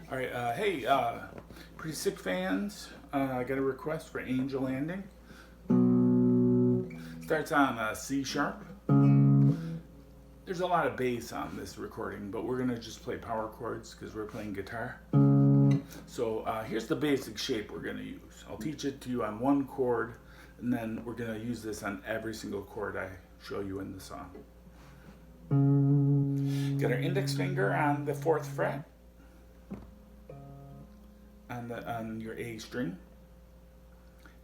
All right, hey, Pretty Sick fans, I got a request for Angel Landing. Starts on C sharp. There's a lot of bass on this recording, but we're gonna just play power chords because we're playing guitar. So here's the basic shape we're gonna use. I'll teach it to you on one chord, and then we're gonna use this on every single chord I show you in the song. Get our index finger on the 4th fret, on your A string.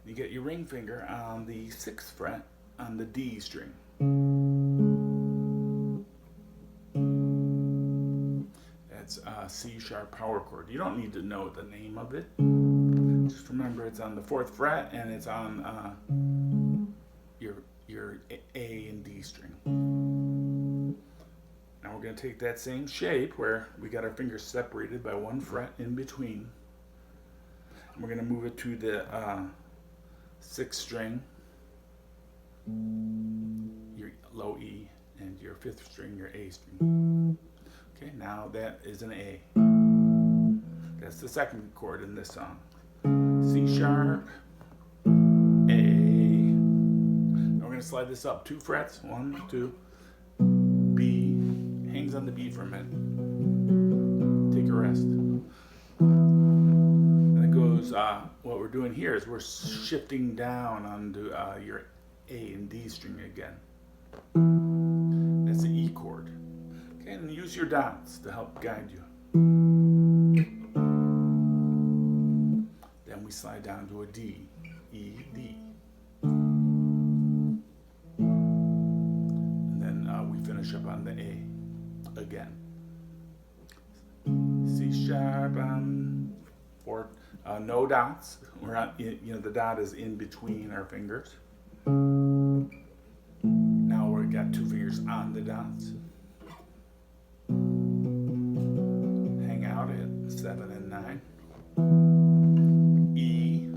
You get your ring finger on the 6th fret on the D string. That's a C sharp power chord. You don't need to know the name of it. Just remember it's on the 4th fret and it's on your A and D string. Now we're going to take that same shape where we got our fingers separated by 1 fret in between. And we're going to move it to the 6th string, your low E, and your 5th string, your A string. Okay, now that is an A. That's the 2nd chord in this song. C sharp, A. Now we're going to slide this up 2 frets, 1, 2, B. Hangs on the B for a minute. Take a rest. What we're doing here is we're shifting down onto your A and D string again. That's the E chord. Okay, and use your dots to help guide you. Then we slide down to a D, E, D. And then we finish up on the A again. C sharp on 4. No dots. We're not, the dot is in between our fingers. Now we've got 2 fingers on the dots. Hang out at 7 and 9. E,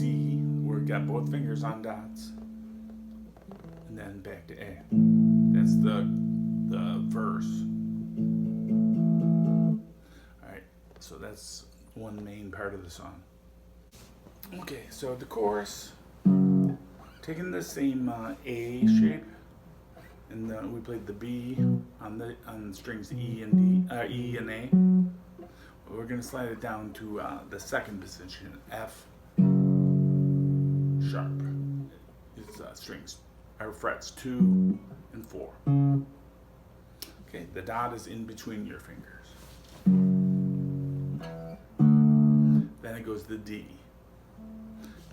D. We've got both fingers on dots. And then back to A. That's the verse. So that's one main part of the song. Okay, so the chorus, taking the same A shape, and we played the B on strings E and E and A. We're going to slide it down to the 2nd position, F sharp. It's strings, our frets 2 and 4. Okay, the dot is in between your fingers. Then it goes the D,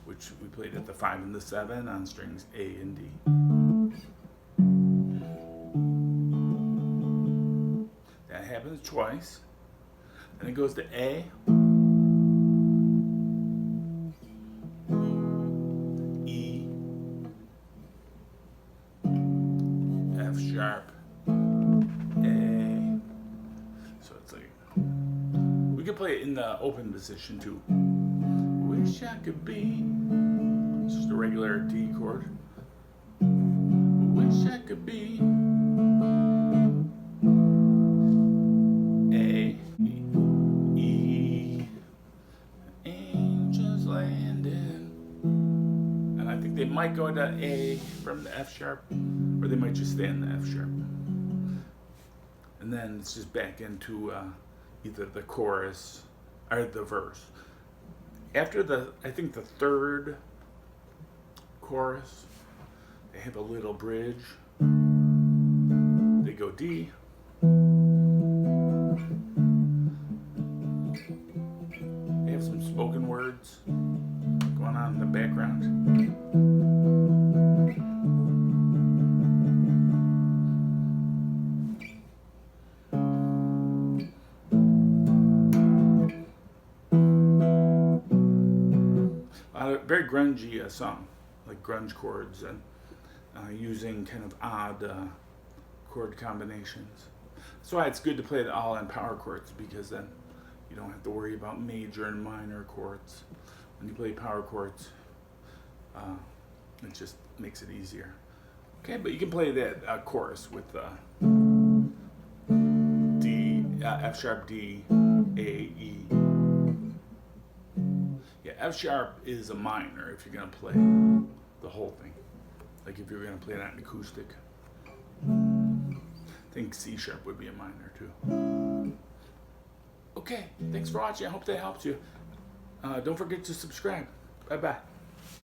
which we played at the 5 and the 7 on strings A and D. That happens twice. Then it goes to A, E, F sharp, A. So it's like, we could play it in the open position too. Wish I could be. It's just a regular D chord. Wish I could be. A, E, angels landing. And I think they might go to A from the F sharp, or they might just stay in the F sharp. And then it's just back into either the chorus or the verse. After I think the 3rd chorus, they have a little bridge. They go D. They have some spoken words going on in the background. Very grungy song, like grunge chords, and using kind of odd chord combinations. That's why it's good to play it all on power chords, because then you don't have to worry about major and minor chords. When you play power chords, it just makes it easier. Okay, but you can play that chorus with D, F sharp, D, A, E. Yeah, F sharp is a minor if you're gonna play the whole thing. Like if you're gonna play it on an acoustic. I think C sharp would be a minor too. Okay, thanks for watching. I hope that helped you. Don't forget to subscribe. Bye bye.